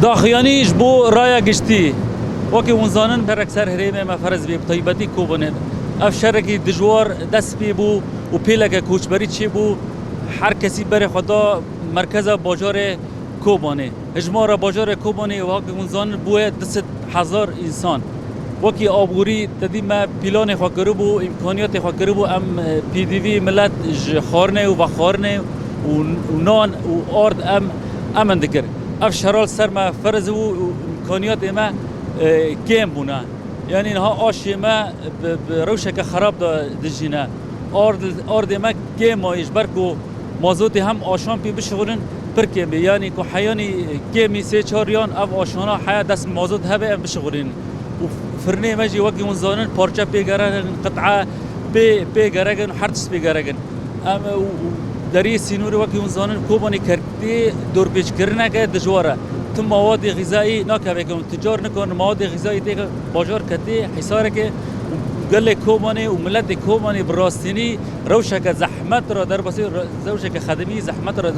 داخیانیش بو رای گشتی وکی ونزانن پر اکثر هرمه ما فرض بی طیبتی کوبنه اف شرکی دجوار دست بی بو و پیلک کوچبری چی بو هر کسی بر خدا مرکز بازار کوبانه اجماع بازار کوبانه و وکی ونزانن بوه 10,000 انسان وکی آبوری تدی ما پیلان خاکرو بو امکانیات خاکرو بو ام پی دی وی ملت خارنه و خارنه و نان و آرد ام دکر اف شرال سر ما فرض و امکانیات ما کم بونه یعنی اینها آشی ما روشک خراب دجینه آرد ما کم مایش برکو مازوتی هم آشان پی بشغلن پر کم بی یعنی که حیانی کمی 3-4 یان اف آشانا حیا دست مازوت هبه ام بشغلن و فرنه مجی وکی منزانن پارچه پیگرگن قطعه پیگرگن هرچیز پیگرگن ام دری سینوری وکی منزانن کوبانی کرتی دور پیچ کرنه که دجواره تو مواد غذایی نکه کن تجار نکن مواد غذایی دیگه بازار کتی حساره که گله کوبانی و ملت کوبانی براستینی روشک زحمت را در بسی روشک خدمی زحمت را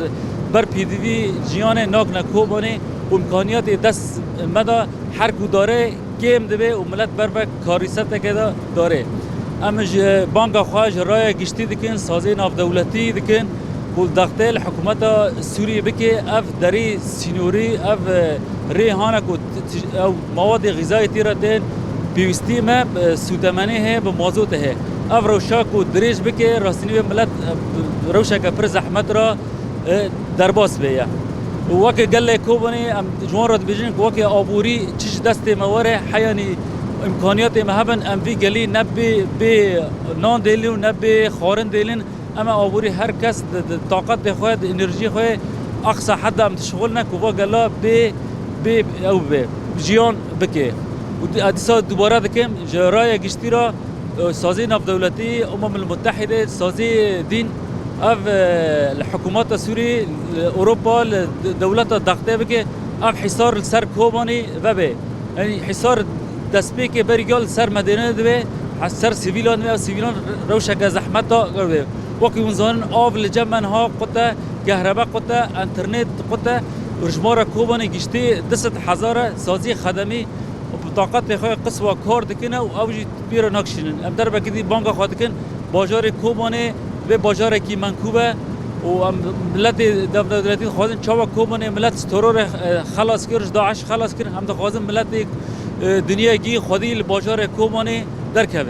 بر پیدوی جیان ناک نکوبانی و امکانیات دست مدا هر کو داره کم دبه و ملت بر کاریست که داره امج بانک خواهش رای گشتی دکن سازی ناف دولتی دکن کل دختل حکومت سوریه بکه اف دری سینوری اف ریحانه او مواد غذایی تیرا دین پیوستی ما سودمانی ہے به موضوع ہے اف روشا کو دریج بکه راستینی ملت روشا که پر زحمت را درباس بیا وقت گله کوبانی جوان رد بیجن وقت آبوری چیز دست مواره حیانی امکانیات مهبن ام وی گلی نبی به نان دیلین و نبی خارن دیلین اما آبوری هر کس طاقت خود انرژی خود اقصى حد ام تشغلنا کوبا گلا به او به جیان بکه و ادیسا دوباره دکم جرای گشتی را سازی ناف دولتی المتحده سازی دین اف الحکومات سوری اوروبا دولت دقته بکه اف حصار سر کوبانی و به یعنی حصار دستی که بریگال سر مدینه دوه سر سیویلان و سیویلان روشک زحمت کرده وقتی اونزان آب لجمن ها قطع کهرباء قطع انترنت قطع رجمار کوبانی گشتی 10,000 سازی خدمی و طاقت خود قصوا کار دکنه و اوجی بیر نکشینن ام در بکدی بانک خود دکن بازار کوبانی به بازار کی منکوبه و ملت دولتی خوازن چاوا کوبانی ملت ترور خلاص کرد داعش خلاص کرد هم خوازن ملت دنیا کی خودی بازار کوبانی درکه